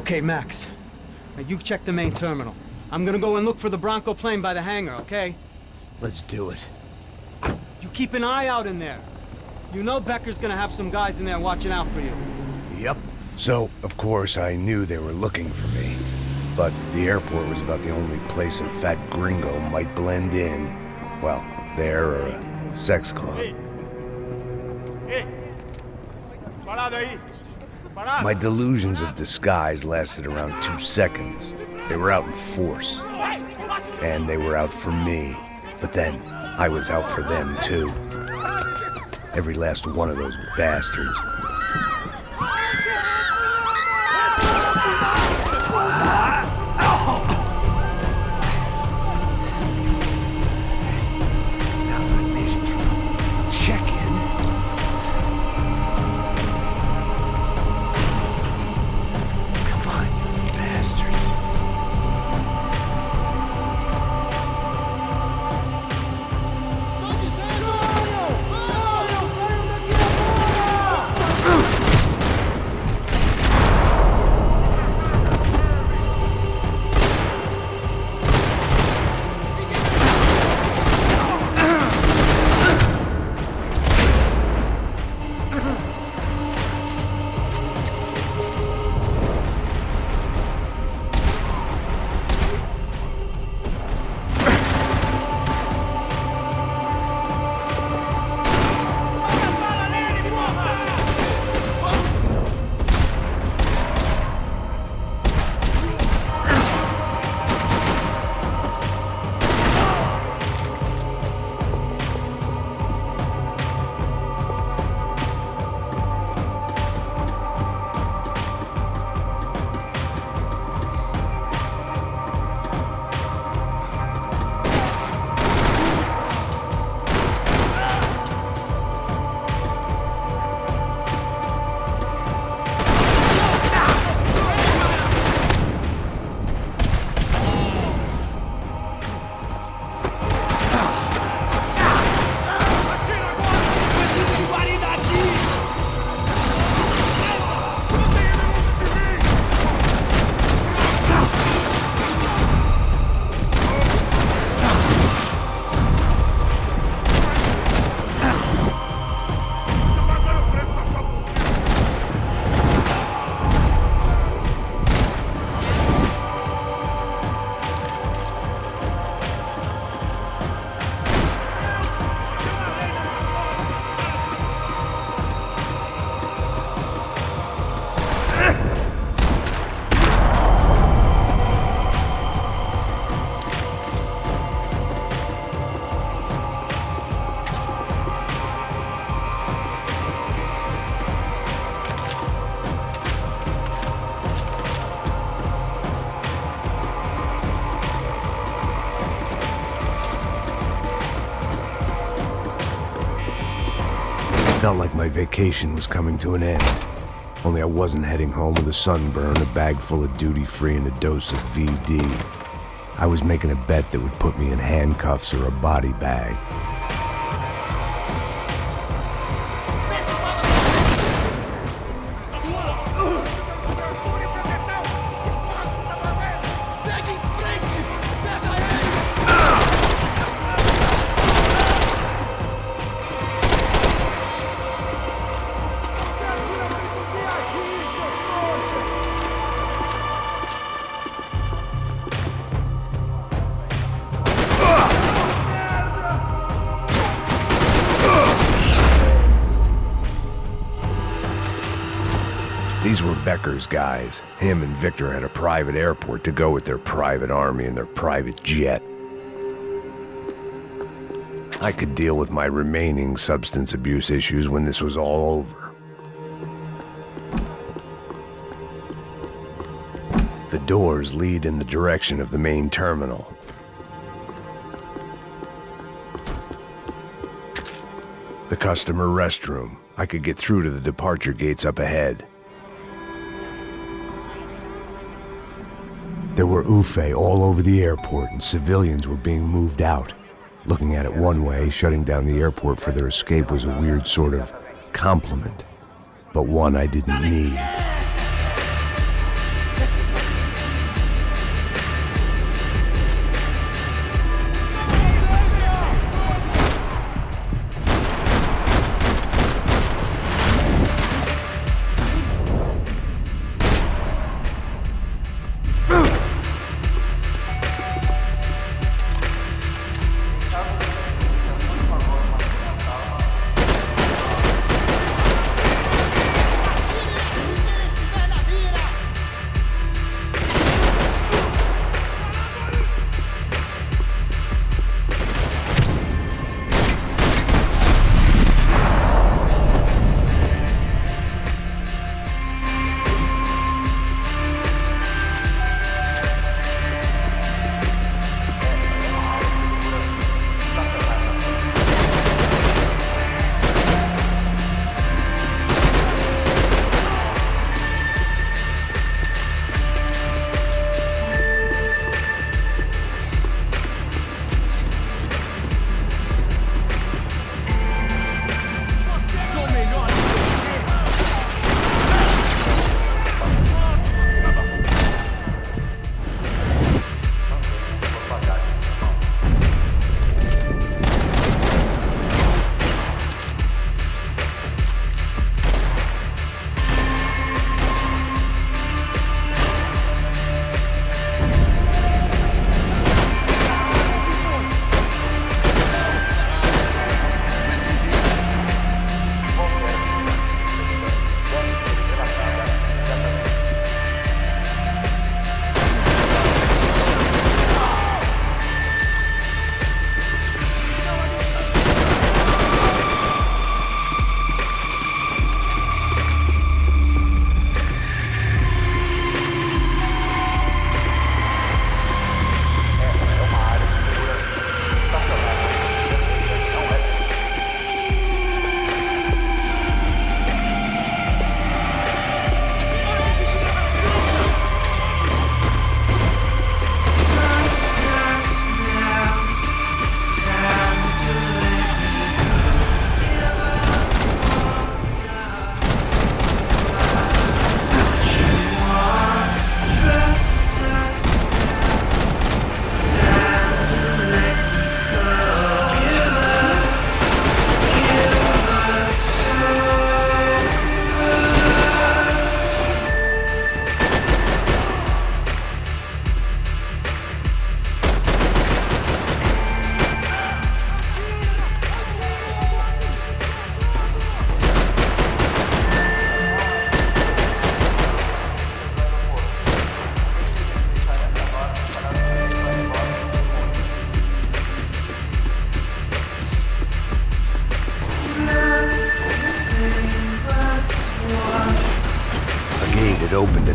Okay, Max. Now you check the main terminal. I'm gonna go and look for the Bronco plane by the hangar, okay? Let's do it. You keep an eye out in there. You know Becker's gonna have some guys in there watching out for you. Yep. So, of course, I knew they were looking for me. But the airport was about the only place a fat gringo might blend in. Well, there or a sex club. My delusions of disguise lasted around 2 seconds. They were out in force. And they were out for me. But then, I was out for them too. Every last one of those bastards. Felt like my vacation was coming to an end. Only I wasn't heading home with a sunburn, a bag full of duty-free, and a dose of VD. I was making a bet that would put me in handcuffs or a body bag. These were Becker's guys. Him and Victor had a private airport to go with their private army and their private jet. I could deal with my remaining substance abuse issues when this was all over. The doors lead in the direction of the main terminal. The customer restroom. I could get through to the departure gates up ahead. There were UFE all over the airport, and civilians were being moved out. Looking at it one way, shutting down the airport for their escape was a weird sort of compliment, but one I didn't need.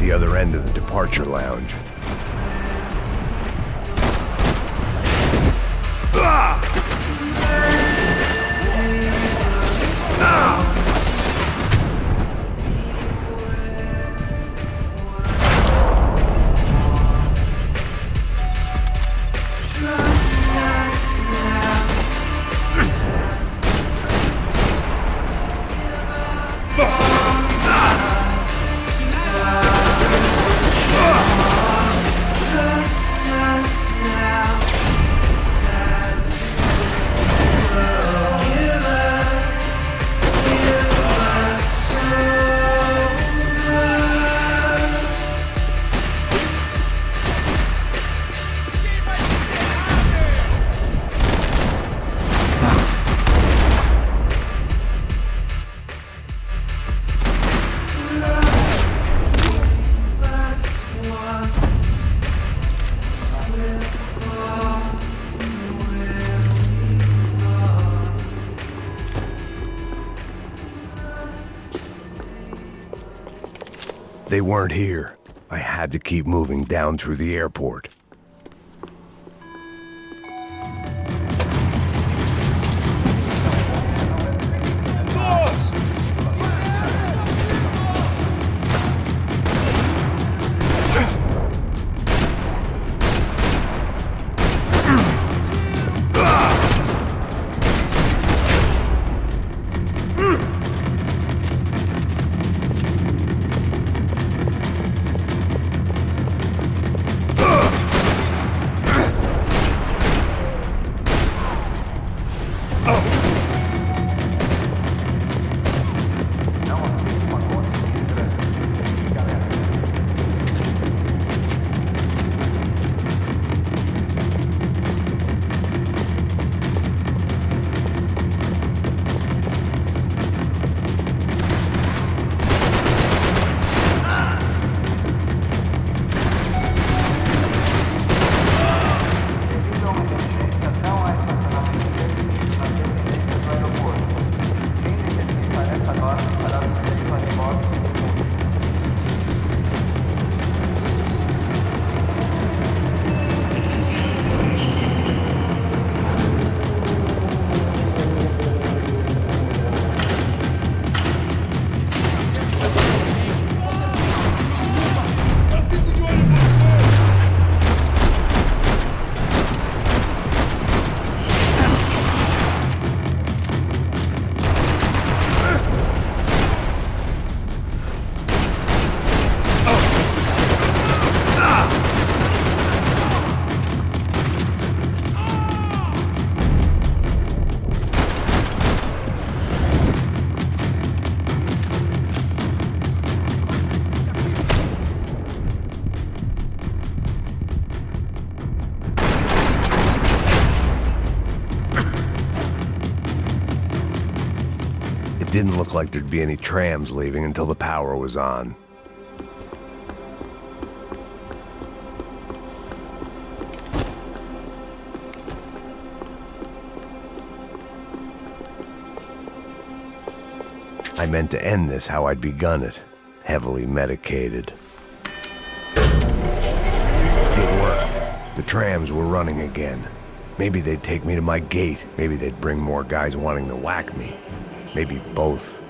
the other end of the departure lounge. They weren't here. I had to keep moving down through the airport. Didn't look like there'd be any trams leaving until the power was on. I meant to end this how I'd begun it, heavily medicated. It worked. The trams were running again. Maybe they'd take me to my gate. Maybe they'd bring more guys wanting to whack me. Maybe both.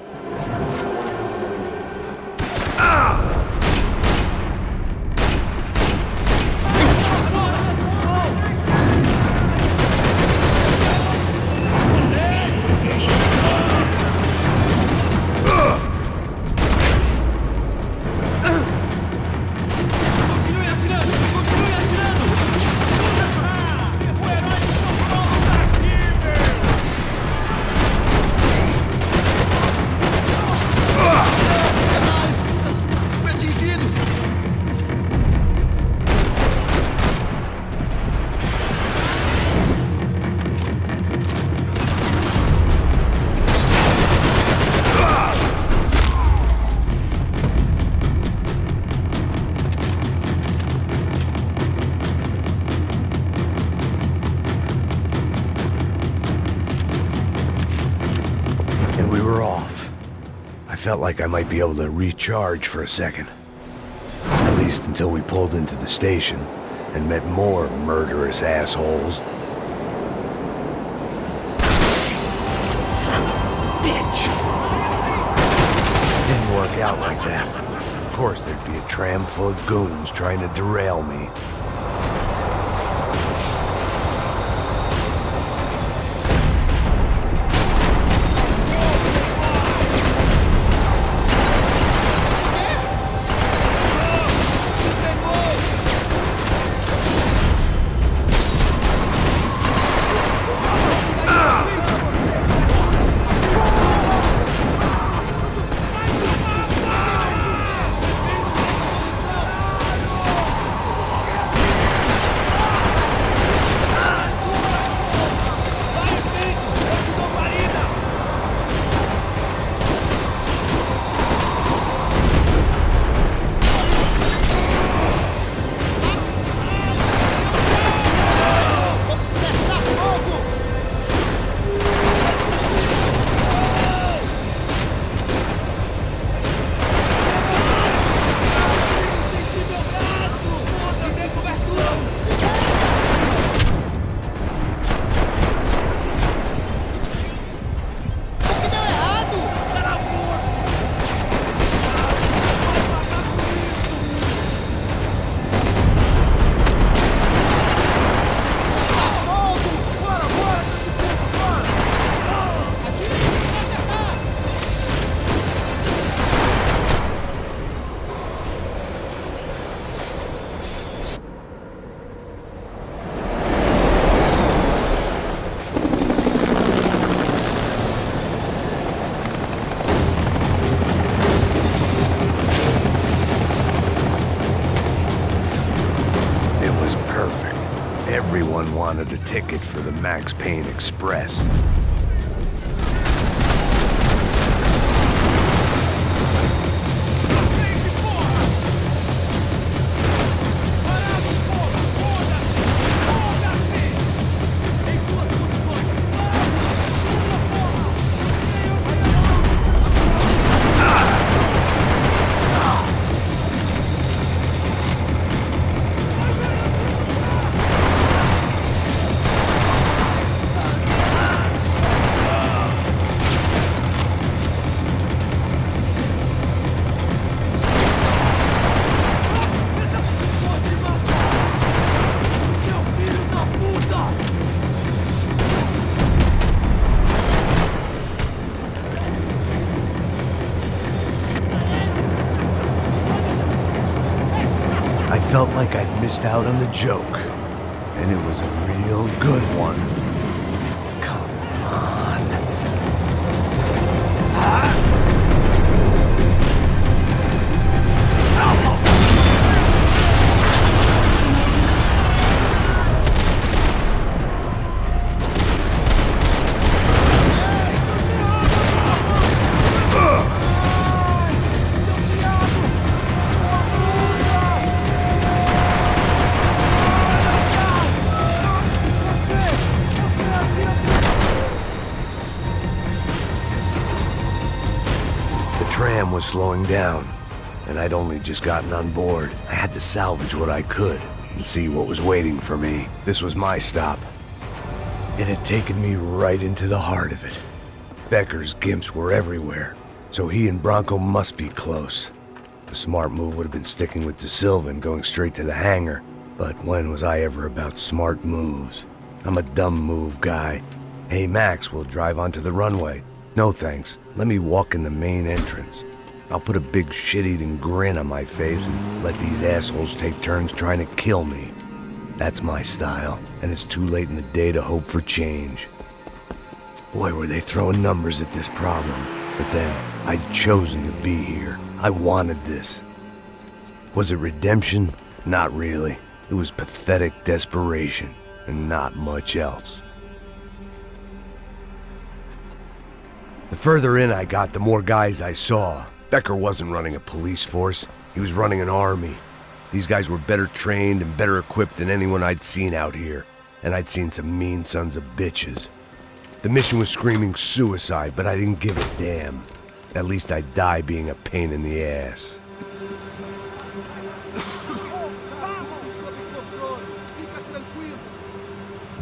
Felt like I might be able to recharge for a second. least until we pulled into the station and met more murderous assholes. Son of a bitch! Didn't work out like that. Of course there'd be a tram full of goons trying to derail me. Everyone wanted a ticket for the Max Payne Express. I felt like I'd missed out on the joke, and it was a real good one. Come on. The tram was slowing down, and I'd only just gotten on board. I had to salvage what I could and see what was waiting for me. This was my stop. It had taken me right into the heart of it. Becker's gimps were everywhere, so he and Bronco must be close. The smart move would have been sticking with De Silva and going straight to the hangar, but when was I ever about smart moves? I'm a dumb move guy. Hey Max, we'll drive onto the runway. No thanks, let me walk in the main entrance. I'll put a big shit-eating grin on my face and let these assholes take turns trying to kill me. That's my style, and it's too late in the day to hope for change. Boy, were they throwing numbers at this problem. But then, I'd chosen to be here. I wanted this. Was it redemption? Not really. It was pathetic desperation, and not much else. The further in I got, the more guys I saw. Becker wasn't running a police force. He was running an army. These guys were better trained and better equipped than anyone I'd seen out here. And I'd seen some mean sons of bitches. The mission was screaming suicide, but I didn't give a damn. At least I'd die being a pain in the ass.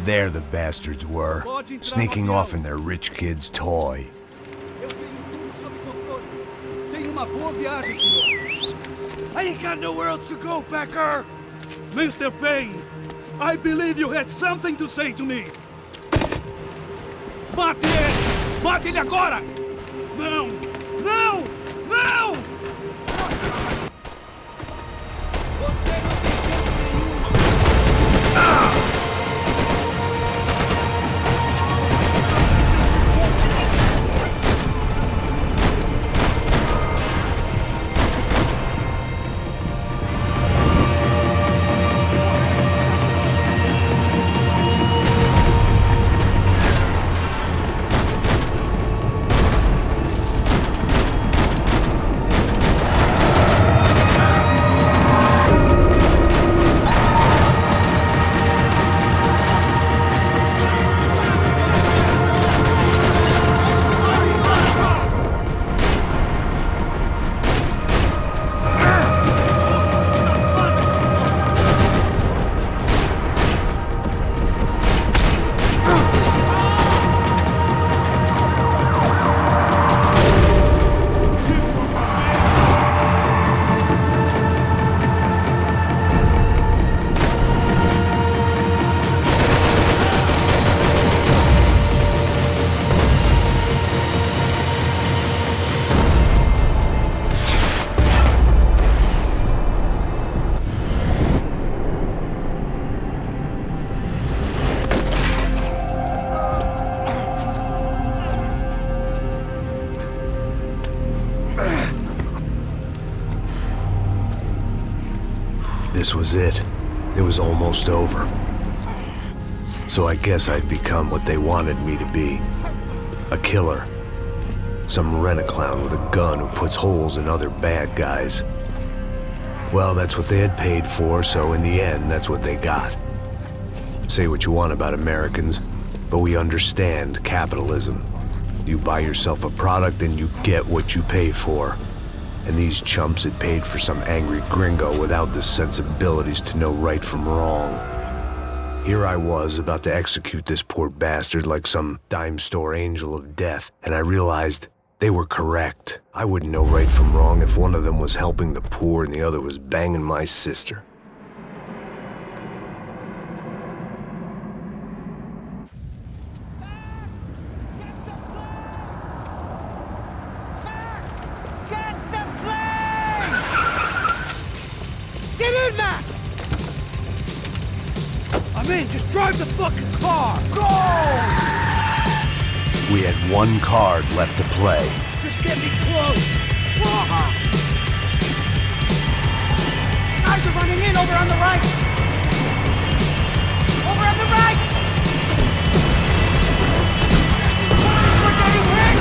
There the bastards were, sneaking off in their rich kid's toy. I ain't got nowhere else to go, Becker! Mr. Payne, I believe you had something to say to me. Mate ele! Mate ele agora! Não! Não! Não! Você não tem chance nenhuma! Ah! This was it. It was almost over. So I guess I'd become what they wanted me to be. A killer. Some rent-a-clown with a gun who puts holes in other bad guys. Well, that's what they had paid for, so in the end, that's what they got. Say what you want about Americans, but we understand capitalism. You buy yourself a product and you get what you pay for. And these chumps had paid for some angry gringo without the sensibilities to know right from wrong. Here I was, about to execute this poor bastard like some dime store angel of death, and I realized they were correct. I wouldn't know right from wrong if one of them was helping the poor and the other was banging my sister. I'm in, just drive the fucking car! Go! We had one card left to play. Just get me close! Guys are running in over on the right! Over on the right! We're getting hit!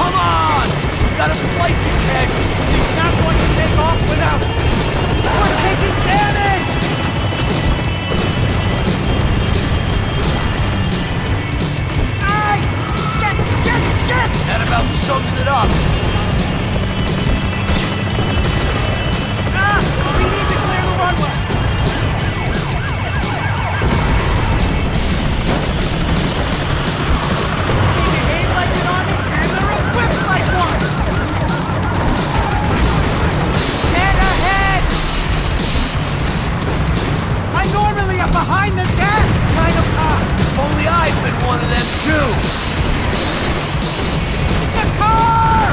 Come on! We got a flight to catch! He's not going to take off without us! We're taking damage! That about sums it up. We need to clear the runway. They behave like an army, and they're equipped like one. Get ahead! I'm normally a behind the desk kind of cop. Only I've been one of them too. Car!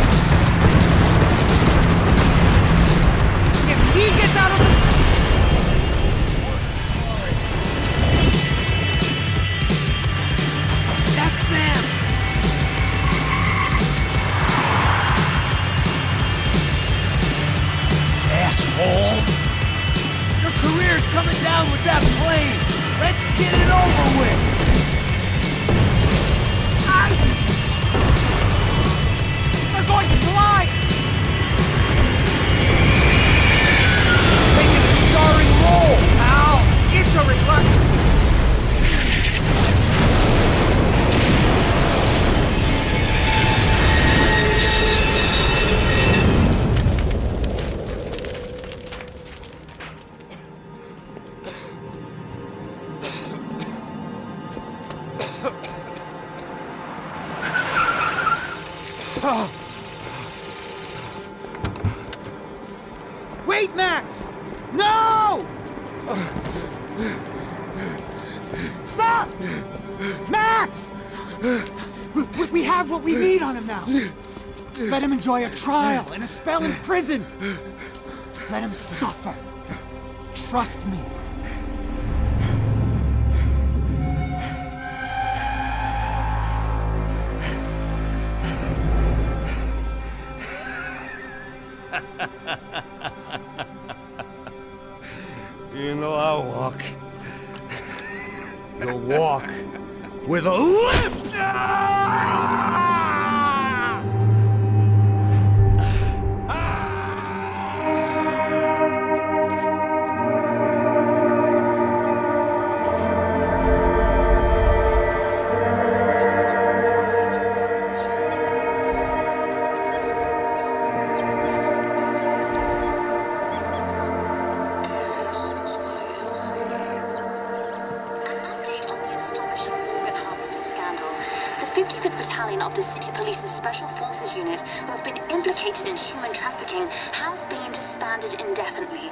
If he gets out of the... That's them! Asshole! Your career's coming down with that plane! Let's get it over with! Going to fly! Taking a starring role, pal! It's a reluctance! Wait, Max! No! Stop! Max! We have what we need on him now. Let him enjoy a trial and a spell in prison. Let him suffer. Trust me. You know I'll walk. You'll walk with a limp! The 55th Battalion of the City Police's Special Forces Unit, who have been implicated in human trafficking, has been disbanded indefinitely.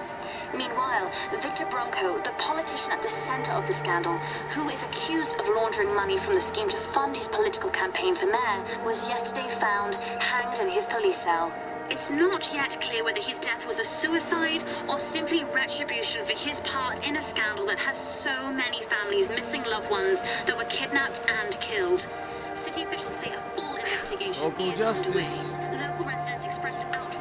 Meanwhile, Victor Bronco, the politician at the center of the scandal, who is accused of laundering money from the scheme to fund his political campaign for mayor, was yesterday found hanged in his police cell. It's not yet clear whether his death was a suicide or simply retribution for his part in a scandal that has so many families missing loved ones that were kidnapped and killed. City officials say a full investigation Local is justice. underway. Local residents expressed outrage